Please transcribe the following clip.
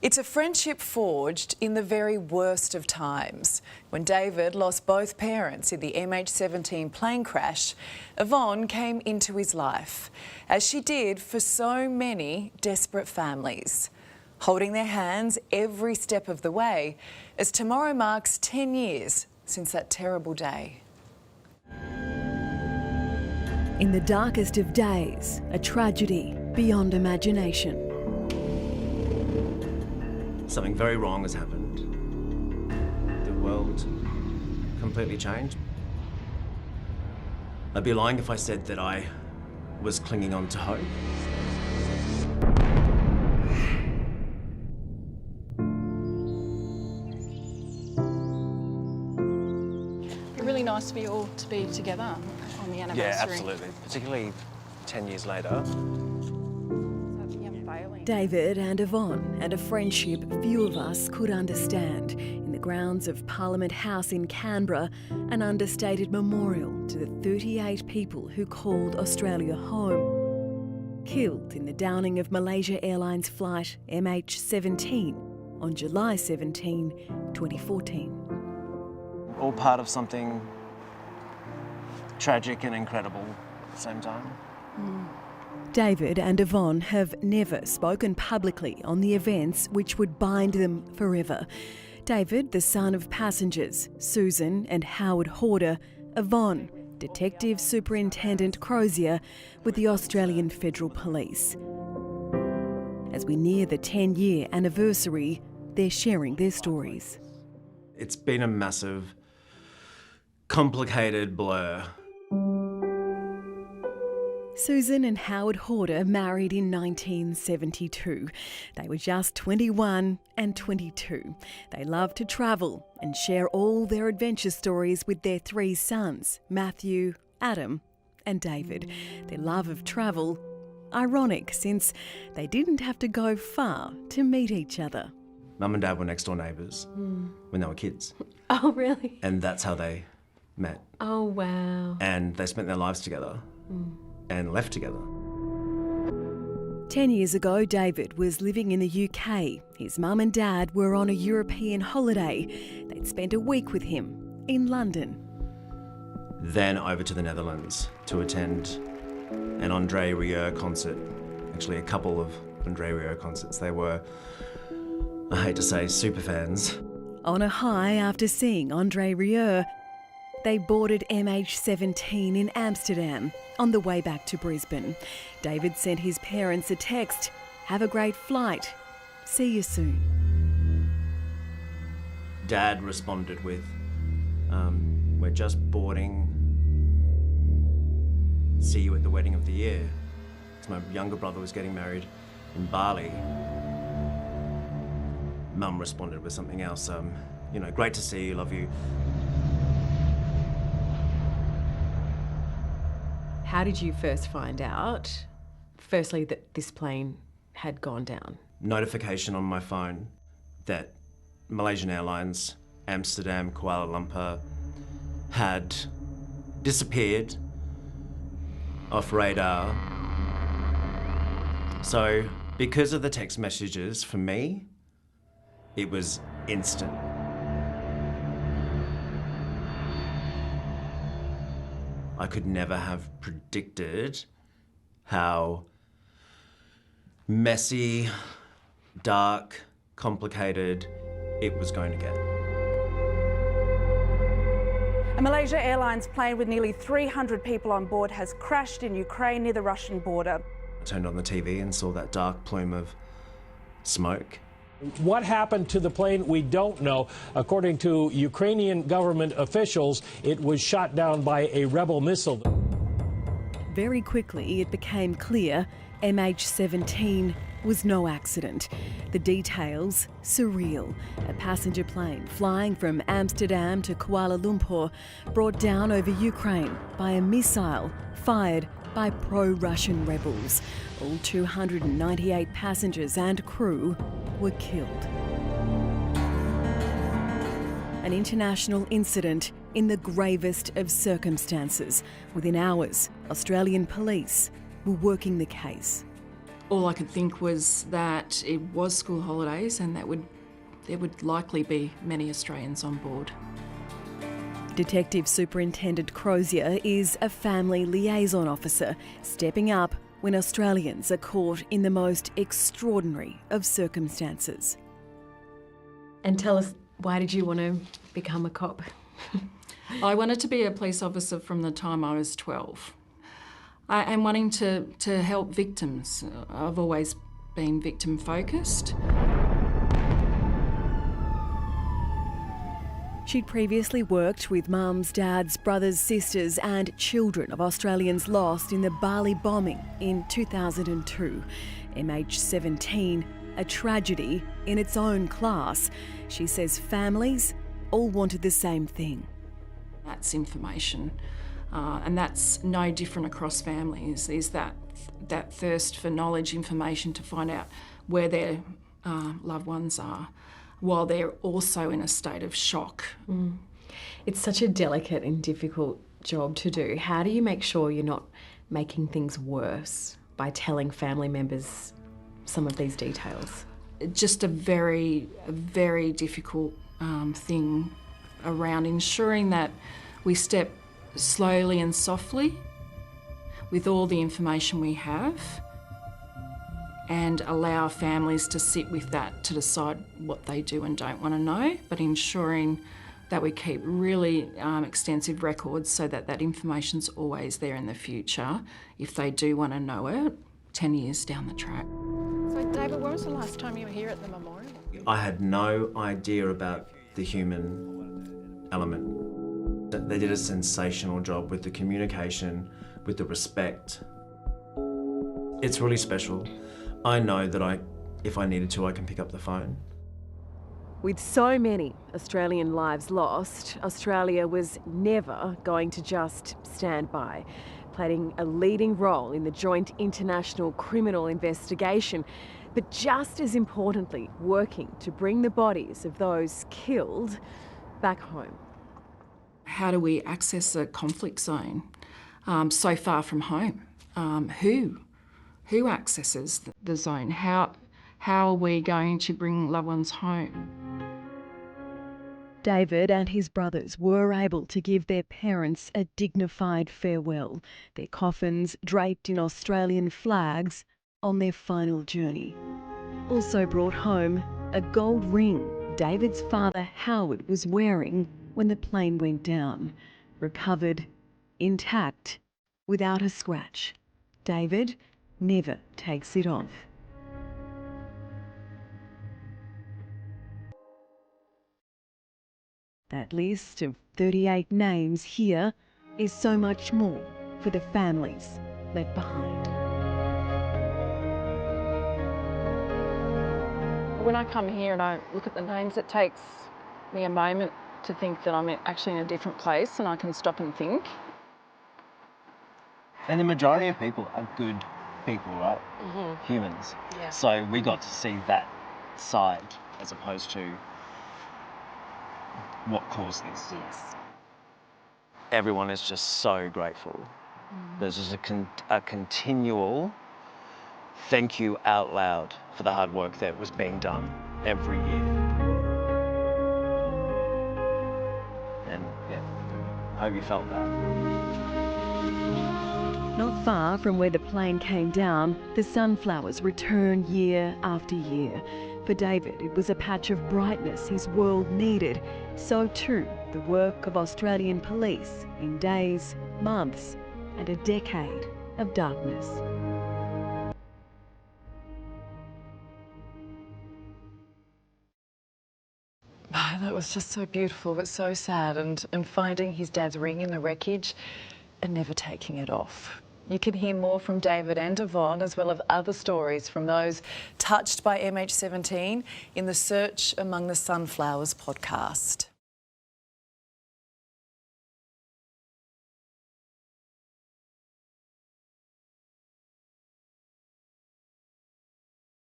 It's a friendship forged in the very worst of times. When David lost both parents in the MH17 plane crash, Yvonne came into his life, as she did for so many desperate families, holding their hands every step of the way, as tomorrow marks 10 years since that terrible day. In the darkest of days, a tragedy beyond imagination. Something very wrong has happened. The world completely changed. I'd be lying if I said that I was clinging on to hope. It'd be really nice for you all to be together on the anniversary. Yeah, absolutely. Particularly 10 years later. David and Yvonne, and a friendship few of us could understand. In the grounds of Parliament House in Canberra, an understated memorial to the 38 people who called Australia home. Killed in the downing of Malaysia Airlines flight MH17 on July 17, 2014. All part of something tragic and incredible at the same time. David and Yvonne have never spoken publicly on the events which would bind them forever. David, the son of passengers Susan and Howard Horder; Yvonne, Detective Superintendent Crozier with the Australian Federal Police. As we near the 10-year anniversary, they're sharing their stories. It's been a massive, complicated blur. Susan and Howard Horder married in 1972. They were just 21 and 22. They loved to travel and share all their adventure stories with their 3 sons, Matthew, Adam and David. Their love of travel, ironic since they didn't have to go far to meet each other. Mum and Dad were next door neighbours when they were kids. Oh, really? And that's how they met. Oh, wow. And they spent their lives together. And left together. 10 years ago, David was living in the UK. His mum and dad were on a European holiday. They'd spent a week with him in London. Then over to the Netherlands to attend an André Rieu concert. Actually, a couple of André Rieu concerts. They were, I hate to say, super fans. On a high after seeing André Rieu, they boarded MH17 in Amsterdam on the way back to Brisbane. David sent his parents a text, "Have a great flight. See you soon." Dad responded with, "We're just boarding. See you at the wedding of the year." My younger brother was getting married in Bali. Mum responded with something else, great to see you, love you. How did you first find out, firstly, that this plane had gone down? Notification on my phone that Malaysian Airlines, Amsterdam, Kuala Lumpur had disappeared off radar. So, because of the text messages, for me, it was instant. I could never have predicted how messy, dark, complicated it was going to get. A Malaysia Airlines plane with nearly 300 people on board has crashed in Ukraine near the Russian border. I turned on the TV and saw that dark plume of smoke. What happened to the plane, we don't know. According to Ukrainian government officials, it was shot down by a rebel missile. Very quickly, it became clear MH17 was no accident. The details, surreal. A passenger plane flying from Amsterdam to Kuala Lumpur brought down over Ukraine by a missile fired by pro-Russian rebels. All 298 passengers and crew were killed. An international incident in the gravest of circumstances. Within hours, Australian police were working the case. All I could think was that it was school holidays and there would likely be many Australians on board. Detective Superintendent Crozier is a family liaison officer, stepping up when Australians are caught in the most extraordinary of circumstances. And tell us, why did you want to become a cop? I wanted to be a police officer from the time I was 12. And wanting to help victims. I've always been victim focused. She'd previously worked with mums, dads, brothers, sisters and children of Australians lost in the Bali bombing in 2002. MH17, a tragedy in its own class. She says families all wanted the same thing. That's information, and that's no different across families, is that thirst for knowledge, information to find out where their loved ones are, while they're also in a state of shock. It's such a delicate and difficult job to do. How do you make sure you're not making things worse by telling family members some of these details? Just a very difficult thing around ensuring that we step slowly and softly with all the information we have and allow families to sit with that to decide what they do and don't want to know, but ensuring that we keep really extensive records so that that information's always there in the future if they do want to know it 10 years down the track. So David, when was the last time you were here at the memorial? I had no idea about the human element. They did a sensational job with the communication, with the respect. It's really special. I know that if I needed to, I can pick up the phone. With so many Australian lives lost, Australia was never going to just stand by, playing a leading role in the joint international criminal investigation, but just as importantly, working to bring the bodies of those killed back home. How do we access a conflict zone so far from home? Who accesses the zone? How are we going to bring loved ones home? David and his brothers were able to give their parents a dignified farewell, their coffins draped in Australian flags on their final journey. Also brought home a gold ring David's father Howard was wearing when the plane went down, recovered intact without a scratch. David never takes it off. That list of 38 names here is so much more for the families left behind. When I come here and I look at the names, it takes me a moment to think that I'm actually in a different place and I can stop and think. And the majority of people are good people, right? Humans. Yeah. So we got to see that side as opposed to what caused this. Yes. Everyone is just so grateful. There's just a continual thank you out loud for the hard work that was being done every year. And yeah, I hope you felt that. Not far from where the plane came down, the sunflowers return year after year. For David, it was a patch of brightness his world needed. So too, the work of Australian police in days, months, and a decade of darkness. That was just so beautiful, but so sad. And finding his dad's ring in the wreckage and never taking it off. You can hear more from David and Yvonne, as well as other stories from those touched by MH17 in the Search Among the Sunflowers podcast.